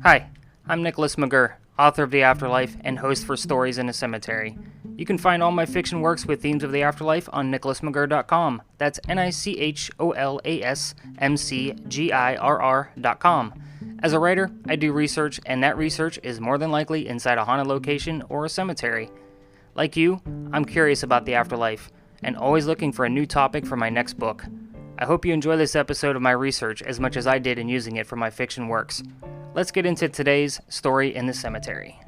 Hi, I'm Nicholas McGurr, author of The Afterlife and host for Stories in a Cemetery. You can find all my fiction works with themes of the afterlife on nicholasmcgurr.com. That's NICHOLASMCGIRR.com. As a writer, I do research, and that research is more than likely inside a haunted location or a cemetery. Like you, I'm curious about the afterlife, and always looking for a new topic for my next book. I hope you enjoy this episode of my research as much as I did in using it for my fiction works. Let's get into today's Story in the Cemetery.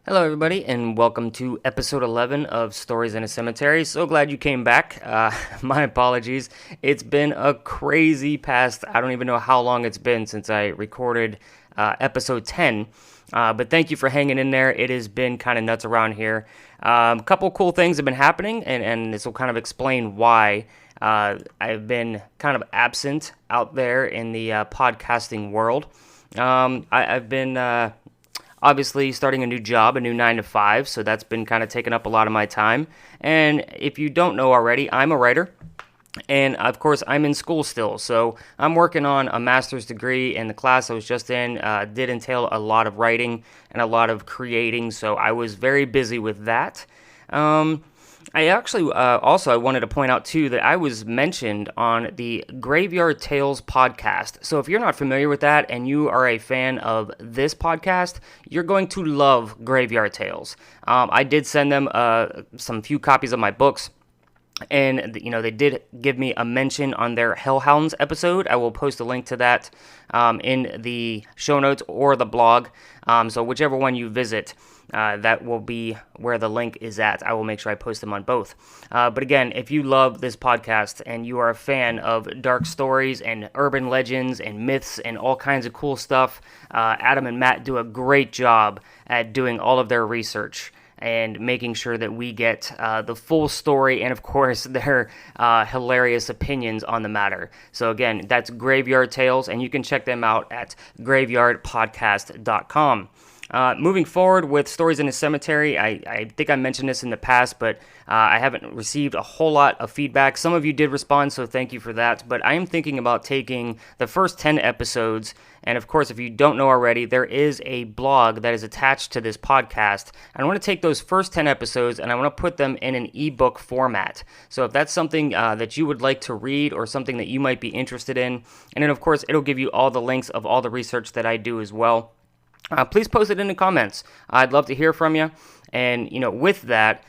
Hello everybody, and welcome to episode 11 of Stories in a Cemetery. So glad you came back. My apologies. It's been a crazy past, I don't even know how long it's been since I recorded episode 10. But thank you for hanging in there. It has been kind of nuts around here. A couple cool things have been happening, and this will kind of explain why I've been kind of absent out there in the podcasting world. I've been obviously starting a new job, a new 9-to-5, so that's been kind of taking up a lot of my time. And if you don't know already, I'm a writer. And of course, I'm in school still, so I'm working on a master's degree, and the class I was just in did entail a lot of writing and a lot of creating, so I was very busy with that. I actually I wanted to point out too that I was mentioned on the Graveyard Tales podcast. So if you're not familiar with that and you are a fan of this podcast, you're going to love Graveyard Tales. I did send them some few copies of my books. And, they did give me a mention on their Hellhounds episode. I will post a link to that in the show notes or the blog. So whichever one you visit, that will be where the link is at. I will make sure I post them on both. But again, if you love this podcast and you are a fan of dark stories and urban legends and myths and all kinds of cool stuff, Adam and Matt do a great job at doing all of their research and making sure that we get the full story and, of course, their hilarious opinions on the matter. So, again, that's Graveyard Tales, and you can check them out at graveyardpodcast.com. Moving forward with Stories in a Cemetery, I think I mentioned this in the past, but I haven't received a whole lot of feedback. Some of you did respond, so thank you for that. But I am thinking about taking the first 10 episodes, and of course, if you don't know already, there is a blog that is attached to this podcast. I want to take those first 10 episodes, and I want to put them in an ebook format. So if that's something that you would like to read or something that you might be interested in, and then, of course, it'll give you all the links of all the research that I do as well. Please post it in the comments. I'd love to hear from you. And, with that,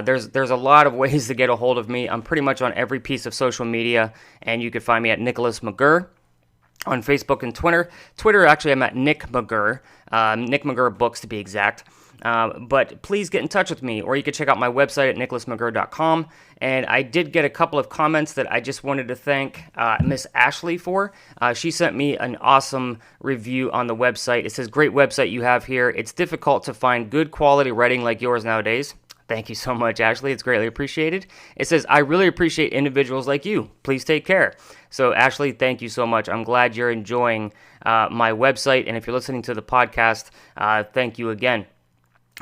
there's a lot of ways to get a hold of me. I'm pretty much on every piece of social media, and you can find me at Nicholas McGurr on Facebook and Twitter. Actually, I'm at Nick McGurr, Nick McGurr Books to be exact. But please get in touch with me, or you can check out my website at nicholasmcgurr.com. And I did get a couple of comments that I just wanted to thank Miss Ashley for. She sent me an awesome review on the website. It says, "Great website you have here. It's difficult to find good quality writing like yours nowadays." Thank you so much, Ashley. It's greatly appreciated. It says, "I really appreciate individuals like you. Please take care." So, Ashley, thank you so much. I'm glad you're enjoying my website. And if you're listening to the podcast, thank you again.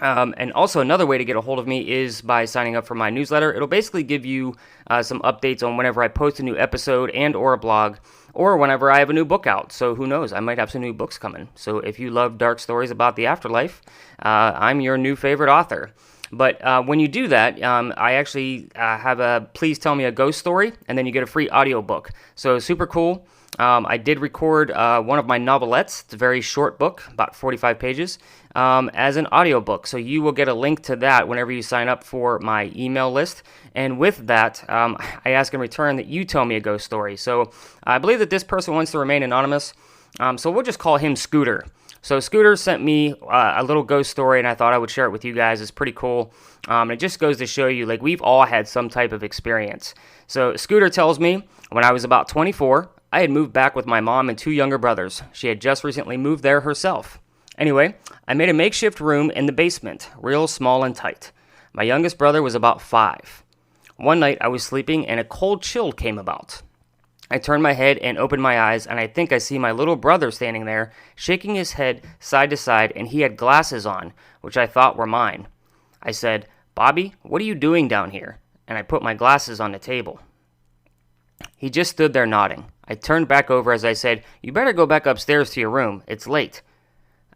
And also another way to get a hold of me is by signing up for my newsletter. It'll basically give you some updates on whenever I post a new episode and or a blog, or whenever I have a new book out. So who knows, I might have some new books coming. So if you love dark stories about the afterlife, I'm your new favorite author. But when you do that, I actually have a Please Tell Me a Ghost Story, and then you get a free audiobook. So super cool. I did record one of my novelettes. It's a very short book, about 45 pages, as an audiobook. So you will get a link to that whenever you sign up for my email list. And with that, I ask in return that you tell me a ghost story. So I believe that this person wants to remain anonymous. So we'll just call him Scooter. So Scooter sent me a little ghost story, and I thought I would share it with you guys. It's pretty cool. It just goes to show you, we've all had some type of experience. So Scooter tells me, when I was about 24, I had moved back with my mom and 2 younger brothers. She had just recently moved there herself. Anyway, I made a makeshift room in the basement, real small and tight. My youngest brother was about 5. One night I was sleeping and a cold chill came about. I turned my head and opened my eyes, and I think I see my little brother standing there, shaking his head side to side, and he had glasses on, which I thought were mine. I said, "Bobby, what are you doing down here?" And I put my glasses on the table. He just stood there nodding. I turned back over as I said, "You better go back upstairs to your room. It's late."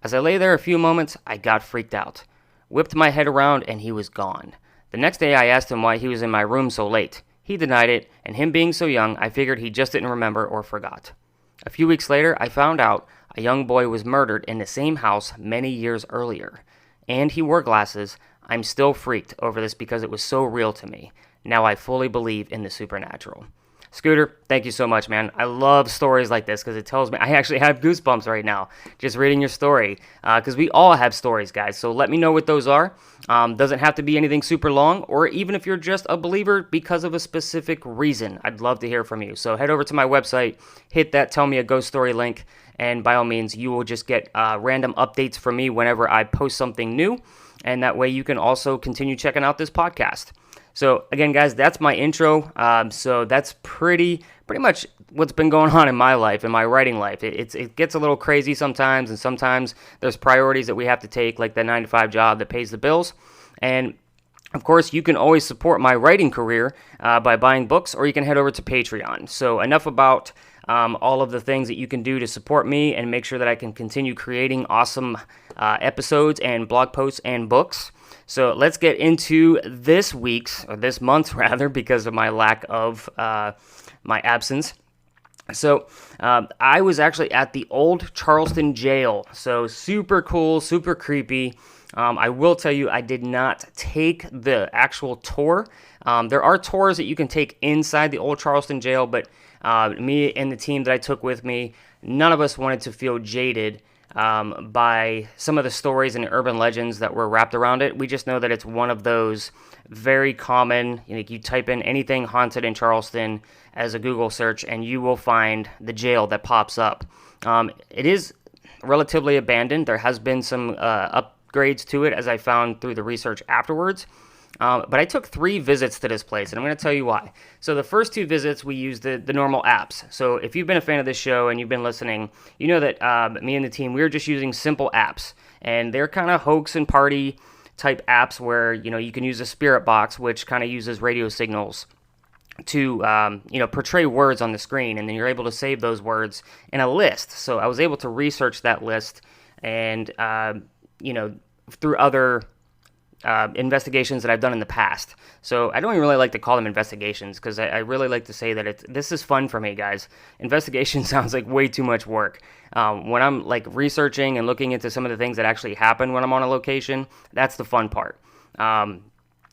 As I lay there a few moments, I got freaked out. Whipped my head around and he was gone. The next day I asked him why he was in my room so late. He denied it, and him being so young, I figured he just didn't remember or forgot. A few weeks later, I found out a young boy was murdered in the same house many years earlier. And he wore glasses. I'm still freaked over this because it was so real to me. Now I fully believe in the supernatural. Scooter, thank you so much, man. I love stories like this because it tells me, I actually have goosebumps right now just reading your story, because we all have stories, guys. So let me know what those are. Doesn't have to be anything super long, or even if you're just a believer because of a specific reason. I'd love to hear from you. So head over to my website, hit that Tell Me a Ghost Story link, and by all means, you will just get random updates from me whenever I post something new, and that way you can also continue checking out this podcast. So again, guys, that's my intro. So that's pretty much what's been going on in my life, in my writing life. It gets a little crazy sometimes, and sometimes there's priorities that we have to take, like the 9-to-5 job that pays the bills. And of course, you can always support my writing career by buying books, or you can head over to Patreon. So enough about all of the things that you can do to support me and make sure that I can continue creating awesome episodes and blog posts and books. So let's get into this week's, or this month's rather, because of my lack of my absence. So I was actually at the old Charleston Jail. So super cool, super creepy. I will tell you, I did not take the actual tour. There are tours that you can take inside the old Charleston Jail, but me and the team that I took with me, none of us wanted to feel jaded by some of the stories and urban legends that were wrapped around it. We just know that it's one of those very common, you type in anything haunted in Charleston as a Google search, and you will find the jail that pops up. It is relatively abandoned. There has been some upgrades to it, as I found through the research afterwards. But I took 3 visits to this place, and I'm going to tell you why. So the first 2 visits, we used the normal apps. So if you've been a fan of this show and you've been listening, you know that me and the team, we were just using simple apps. And they're kind of hoax and party type apps where, you can use a spirit box, which kind of uses radio signals to, portray words on the screen. And then you're able to save those words in a list. So I was able to research that list and, through other investigations that I've done in the past. So I don't even really like to call them investigations, because I really like to say that this is fun for me, guys. Investigation sounds like way too much work. When I'm researching and looking into some of the things that actually happen when I'm on a location, that's the fun part. And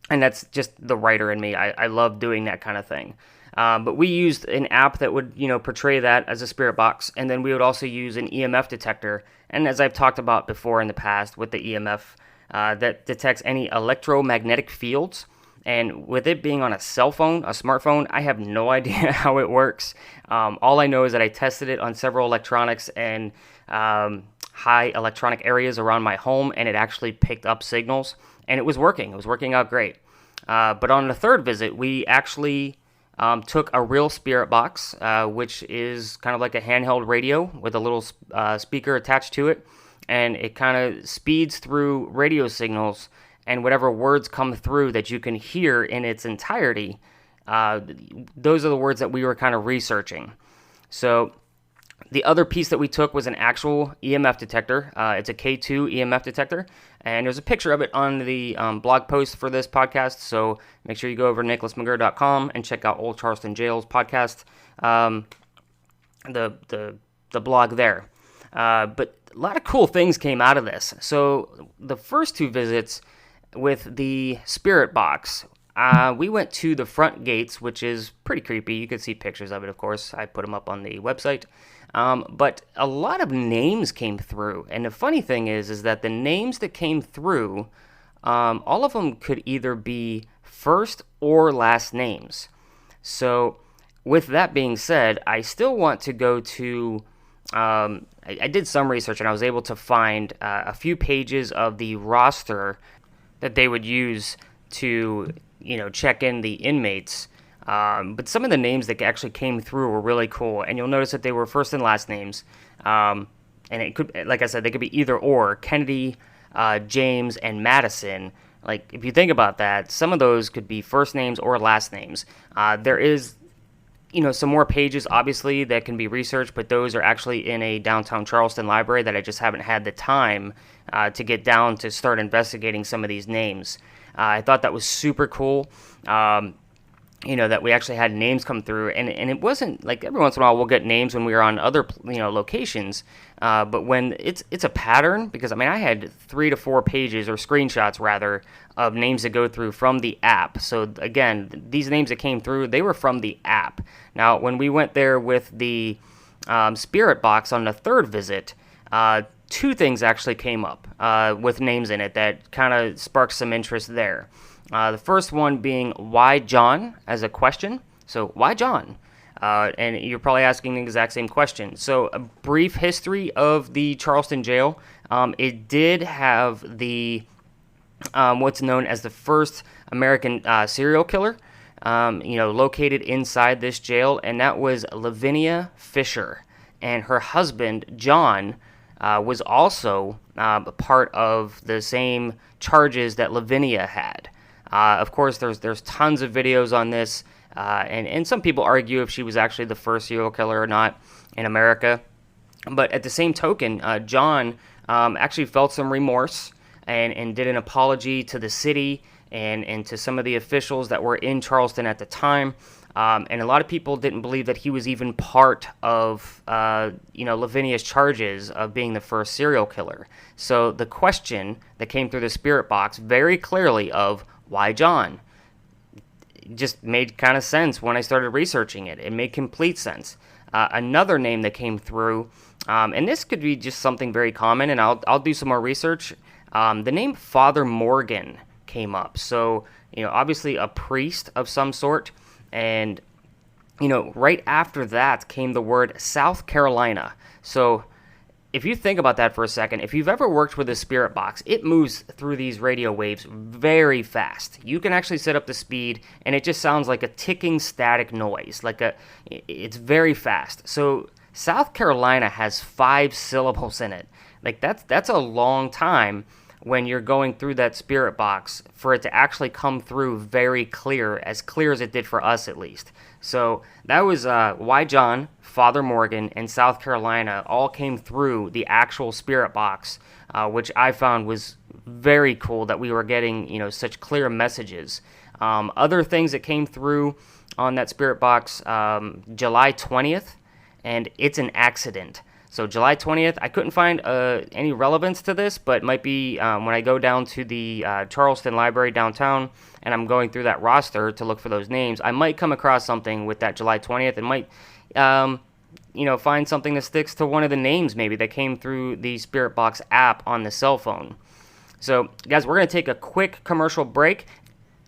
that's just the writer in me. I love doing that kind of thing. But we used an app that would, portray that as a spirit box, and then we would also use an EMF detector. And as I've talked about before in the past with the EMF, that detects any electromagnetic fields. And with it being on a cell phone, a smartphone, I have no idea how it works. All I know is that I tested it on several electronics and high electronic areas around my home, and it actually picked up signals, and it was working. It was working out great. But on the third visit, we actually took a real spirit box, which is kind of like a handheld radio with a little speaker attached to it. And it kind of speeds through radio signals, and whatever words come through that you can hear in its entirety, those are the words that we were kind of researching. So the other piece that we took was an actual EMF detector. It's a K2 EMF detector, and there's a picture of it on the blog post for this podcast. So make sure you go over to nicholasmcgurr.com and check out Old Charleston Jail's podcast, the blog there. But a lot of cool things came out of this. So the first 2 visits with the spirit box, we went to the front gates, which is pretty creepy. You can see pictures of it, of course. I put them up on the website. But a lot of names came through. And the funny thing is that the names that came through, all of them could either be first or last names. So with that being said, I still want to go to... I did some research, and I was able to find a few pages of the roster that they would use to, check in the inmates. But some of the names that actually came through were really cool, and you'll notice that they were first and last names. And it could, like I said, they could be either or. Kennedy, James, and Madison. If you think about that, some of those could be first names or last names. There is some more pages, obviously, that can be researched, but those are actually in a downtown Charleston library that I just haven't had the time to get down to start investigating some of these names. I thought that was super cool. That we actually had names come through, and it wasn't like every once in a while we'll get names when we were on other locations, but when it's a pattern, because I had 3 to 4 pages or screenshots rather of names that go through from the app. So again, these names that came through, they were from the app. Now when we went there with the spirit box on the third visit, 2 things actually came up with names in it that kind of sparked some interest there. The first one being, why John, as a question. So, why John? And you're probably asking the exact same question. So, a brief history of the Charleston Jail. It did have the what's known as the first American serial killer, located inside this jail, and that was Lavinia Fisher. And her husband, John, was also part of the same charges that Lavinia had. Of course, there's tons of videos on this, and some people argue if she was actually the first serial killer or not in America. But at the same token, John actually felt some remorse and did an apology to the city and to some of the officials that were in Charleston at the time. And a lot of people didn't believe that he was even part of, Lavinia's charges of being the first serial killer. So the question that came through the spirit box very clearly of, why John? It just made kind of sense when I started researching it. It made complete sense. Another name that came through, and this could be just something very common, and I'll do some more research. The name Father Morgan came up. So, obviously a priest of some sort. And, right after that came the word South Carolina. So if you think about that for a second, if you've ever worked with a spirit box, it moves through these radio waves very fast. You can actually set up the speed, and it just sounds like a ticking static noise. It's very fast. So South Carolina has 5 syllables in it. That's a long time when you're going through that spirit box for it to actually come through very clear as it did for us at least. So that was why John, Father Morgan, and South Carolina all came through the actual spirit box, which I found was very cool that we were getting such clear messages. Other things that came through on that spirit box, July 20th, and it's an accident. So July 20th, I couldn't find any relevance to this, but it might be when I go down to the Charleston Library downtown and I'm going through that roster to look for those names, I might come across something with that July 20th and might, find something that sticks to one of the names maybe that came through the Spirit Box app on the cell phone. So, guys, we're going to take a quick commercial break,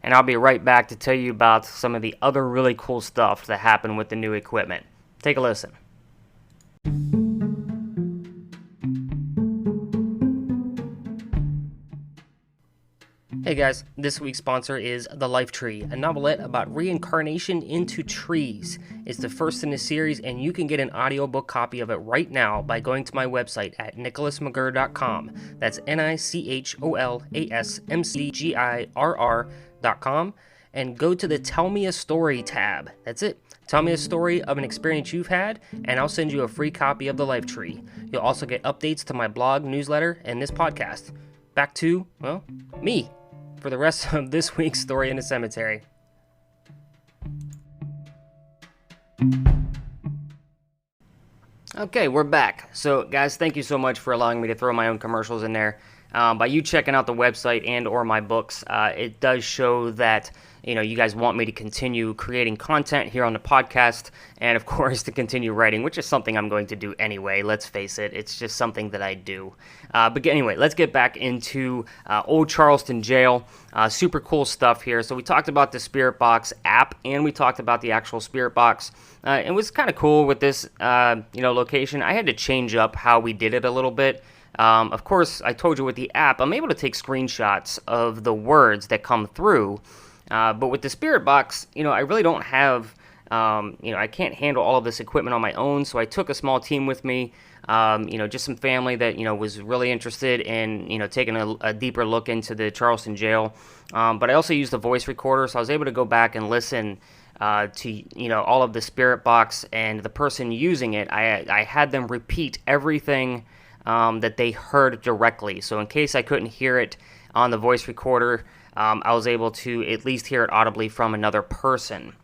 and I'll be right back to tell you about some of the other really cool stuff that happened with the new equipment. Take a listen. Hey guys, this week's sponsor is The Life Tree, a novelette about reincarnation into trees. It's the first in the series, and you can get an audiobook copy of it right now by going to my website at nicholasmcgirr.com. That's NICHOLASMCGIRR.com, and go to the Tell Me a Story tab. That's it. Tell me a story of an experience you've had, and I'll send you a free copy of The Life Tree. You'll also get updates to my blog, newsletter, and this podcast. Back to, me, for the rest of this week's Story in the Cemetery. Okay, we're back. So, guys, thank you so much for allowing me to throw my own commercials in there. By you checking out the website and or my books, it does show that you guys want me to continue creating content here on the podcast, and of course to continue writing, which is something I'm going to do anyway. Let's face it, it's just something that I do. But anyway, let's get back into Old Charleston Jail. Super cool stuff here. So we talked about the Spirit Box app, and we talked about the actual Spirit Box. It was kind of cool with this, location. I had to change up how we did it a little bit. Of course, I told you with the app, I'm able to take screenshots of the words that come through. But with the Spirit Box, I really don't have, I can't handle all of this equipment on my own, so I took a small team with me, just some family that, was really interested in, taking a deeper look into the Charleston Jail. But I also used a voice recorder, so I was able to go back and listen to all of the spirit box, and the person using it, I had them repeat everything that they heard directly. So in case I couldn't hear it on the voice recorder, I was able to at least hear it audibly from another person.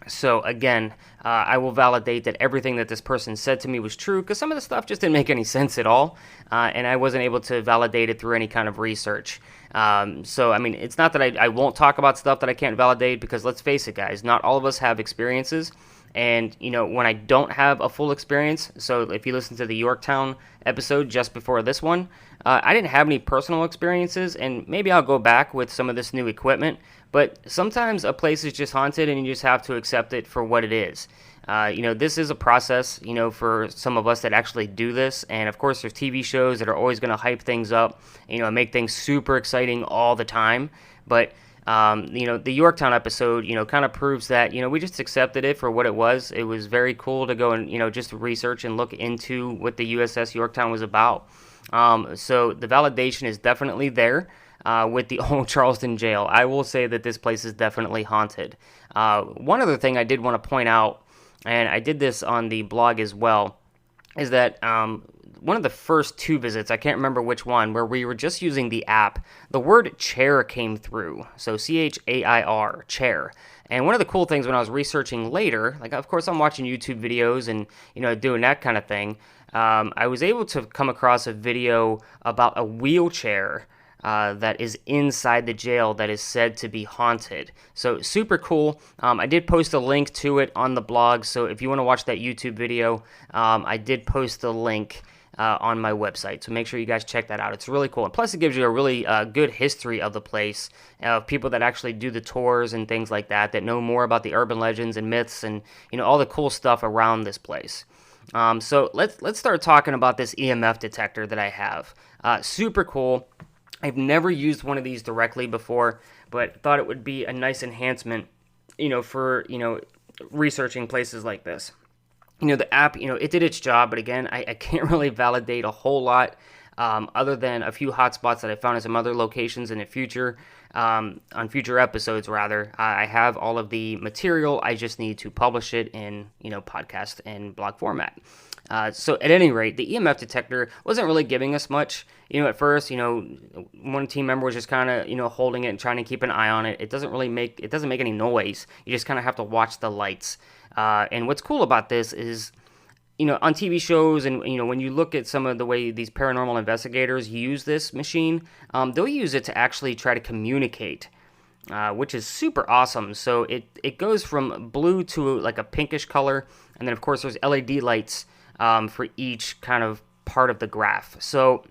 So again, I will validate that everything that this person said to me was true, because some of the stuff just didn't make any sense at all, and I wasn't able to validate it through any kind of research. So I mean, it's not that I won't talk about stuff that I can't validate, because let's face it, guys, not all of us have experiences. And, when I don't have a full experience, so if you listen to the Yorktown episode just before this one, I didn't have any personal experiences, and maybe I'll go back with some of this new equipment, but sometimes a place is just haunted and you just have to accept it for what it is. This is a process, for some of us that actually do this, and of course there's TV shows that are always going to hype things up, and make things super exciting all the time, but the Yorktown episode, kind of proves that, we just accepted it for what it was. It was very cool to go and, just research and look into what the USS Yorktown was about. So the validation is definitely there with the old Charleston Jail. I will say that this place is definitely haunted. One other thing I did want to point out, and I did this on the blog as well, is that one of the first 2 visits, I can't remember which one, where we were just using the app, the word chair came through. So CHAIR, chair. And one of the cool things when I was researching later, like of course I'm watching YouTube videos and, doing that kind of thing, I was able to come across a video about a wheelchair that is inside the jail that is said to be haunted. So super cool. I did post a link to it on the blog, so if you want to watch that YouTube video, I did post a link on my website, so make sure you guys check that out. It's really cool, and plus it gives you a really good history of the place, of people that actually do the tours and things like that know more about the urban legends and myths and all the cool stuff around this place. So let's start talking about this EMF detector that I have. Super cool. I've never used one of these directly before, but thought it would be a nice enhancement, for researching places like this. The app, it did its job, but again, I can't really validate a whole lot, other than a few hotspots that I found in some other locations in the future, on future episodes rather. I have all of the material. I just need to publish it in, podcast and blog format. So at any rate, the EMF detector wasn't really giving us much. At first, one team member was just kind of, holding it and trying to keep an eye on it. It doesn't make any noise. You just kind of have to watch the lights. And what's cool about this is, on TV shows and, when you look at some of the way these paranormal investigators use this machine, they'll use it to actually try to communicate, which is super awesome. So it goes from blue to like a pinkish color. And then, of course, there's LED lights for each kind of part of the graph. So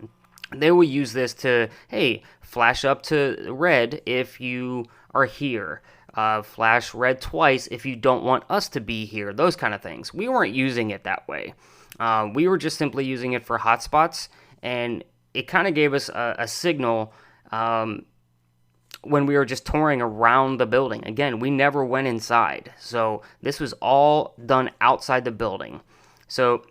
they will use this to, hey, flash up to red if you are here. Flash red twice if you don't want us to be here, those kind of things. We weren't using it that way. We were just simply using it for hotspots, and it kind of gave us a signal when we were just touring around the building. Again, we never went inside, so this was all done outside the building. So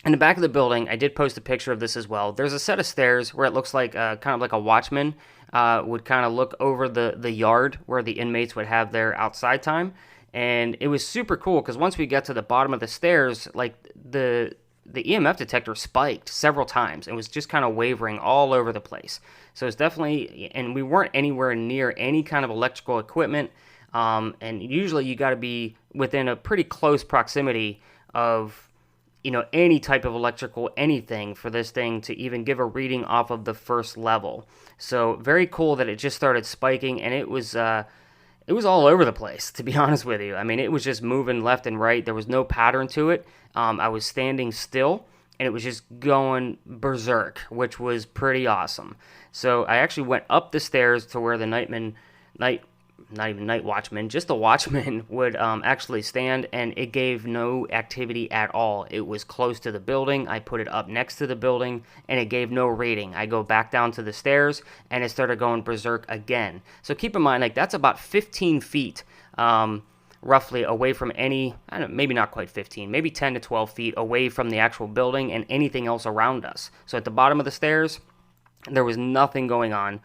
in the back of the building, I did post a picture of this as well. There's a set of stairs where it looks like kind of like a watchman would kind of look over the yard where the inmates would have their outside time. And it was super cool because once we got to the bottom of the stairs, like the EMF detector spiked several times and was just kind of wavering all over the place. So it's definitely, and we weren't anywhere near any kind of electrical equipment. And usually you got to be within a pretty close proximity of any type of electrical anything for this thing to even give a reading off of the first level. So very cool that it just started spiking, and it was all over the place, to be honest with you. I mean, it was just moving left and right. There was no pattern to it. I was standing still, and it was just going berserk, which was pretty awesome. So I actually went up the stairs to where the not even night watchman, just the watchman would actually stand, and it gave no activity at all. It was close to the building. I put it up next to the building, and it gave no reading. I go back down to the stairs, and it started going berserk again. So keep in mind, like, that's about 15 feet roughly away from any, I don't know, maybe not quite 15, maybe 10 to 12 feet away from the actual building and anything else around us. So at the bottom of the stairs, There was nothing going on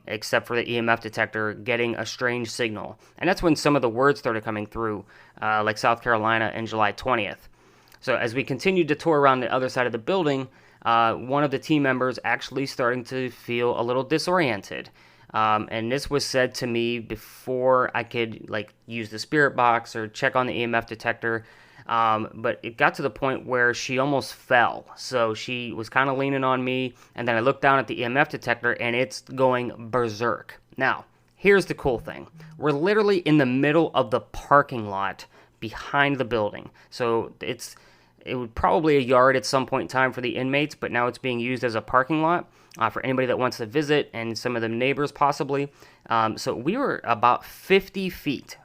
except for the EMF detector getting a strange signal. And that's when some of the words started coming through, like South Carolina and July 20th. So as we continued to tour around the other side of the building, one of the team members actually starting to feel a little disoriented. And this was said to me before I could use the spirit box or check on the EMF detector. But it got to the point where she almost fell. So she was kind of leaning on me, and then I looked down at the EMF detector, and it's going berserk. Now, here's the cool thing. We're literally in the middle of the parking lot behind the building. So it would probably a yard at some point in time for the inmates, but now it's being used as a parking lot for anybody that wants to visit and some of the neighbors possibly. So we were about 50 feet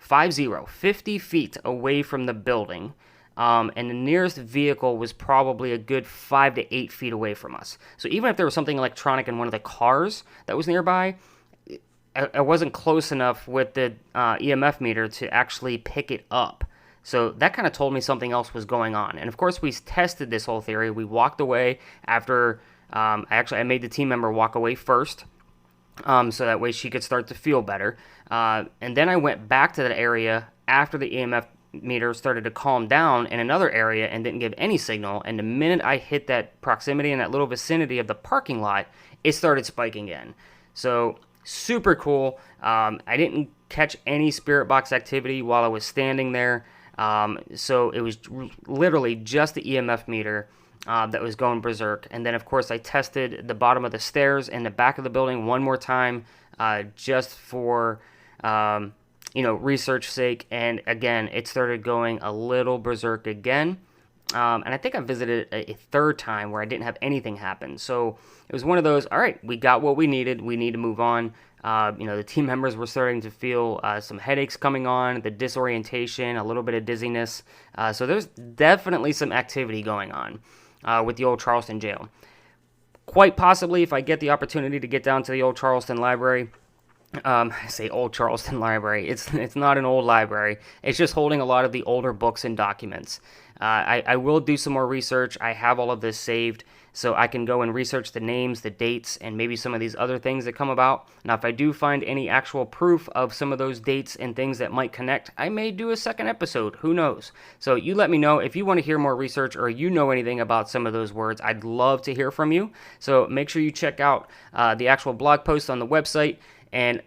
away from the building. And the nearest vehicle was probably a good 5 to 8 feet away from us. So even if there was something electronic in one of the cars that was nearby, I wasn't close enough with the EMF meter to actually pick it up. So that kind of told me something else was going on. And of course, we tested this whole theory. We walked away after, I made the team member walk away first. So that way she could start to feel better. And then I went back to that area after the EMF meter started to calm down in another area and didn't give any signal. And the minute I hit that proximity in that little vicinity of the parking lot, it started spiking in. So super cool. I didn't catch any spirit box activity while I was standing there. So it was literally just the EMF meter that was going berserk. And then, of course, I tested the bottom of the stairs and the back of the building one more time just for, research sake. And again, it started going a little berserk again. And I think I visited a third time where I didn't have anything happen. So it was one of those, all right, we got what we needed. We need to move on. The team members were starting to feel some headaches coming on, the disorientation, a little bit of dizziness. So there's definitely some activity going on with the old Charleston Jail. Quite possibly, if I get the opportunity to get down to the old Charleston Library, I say old Charleston Library. It's not an old library. It's just holding a lot of the older books and documents. I will do some more research. I have all of this saved, so I can go and research the names, the dates, and maybe some of these other things that come about. Now, if I do find any actual proof of some of those dates and things that might connect, I may do a second episode. Who knows? So you let me know if you want to hear more research or you know anything about some of those words. I'd love to hear from you. So make sure you check out the actual blog post on the website and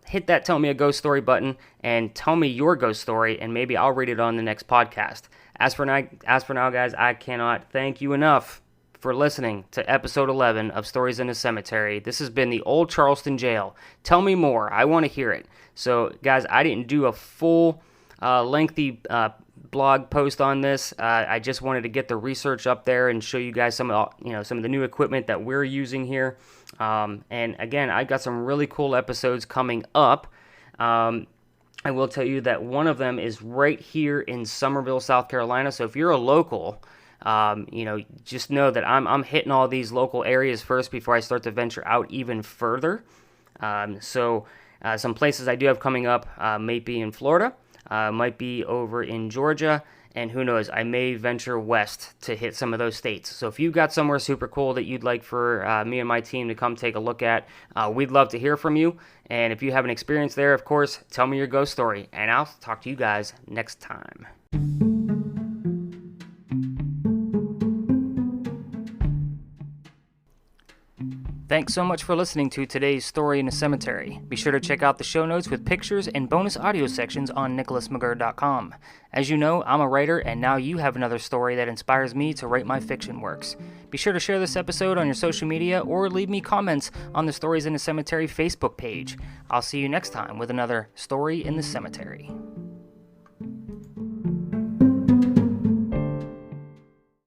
hit that Tell Me a Ghost Story button and tell me your ghost story, and maybe I'll read it on the next podcast. As for now, guys, I cannot thank you enough for listening to episode 11 of Stories in a Cemetery. This has been the old Charleston Jail. Tell me more. I want to hear it. So, guys, I didn't do a full, lengthy blog post on this. I just wanted to get the research up there and show you guys some of the new equipment that we're using here. And again, I got some really cool episodes coming up. I will tell you that one of them is right here in Summerville, South Carolina. So if you're a local, just know that I'm hitting all these local areas first before I start to venture out even further. Some places I do have coming up might be in Florida, might be over in Georgia, and who knows, I may venture west to hit some of those states. So if you've got somewhere super cool that you'd like for me and my team to come take a look at, we'd love to hear from you. And if you have an experience there, of course, tell me your ghost story, and I'll talk to you guys next time. Thanks so much for listening to today's Story in a Cemetery. Be sure to check out the show notes with pictures and bonus audio sections on nicholasmcgurr.com. As you know, I'm a writer, and now you have another story that inspires me to write my fiction works. Be sure to share this episode on your social media or leave me comments on the Stories in a Cemetery Facebook page. I'll see you next time with another Story in the Cemetery.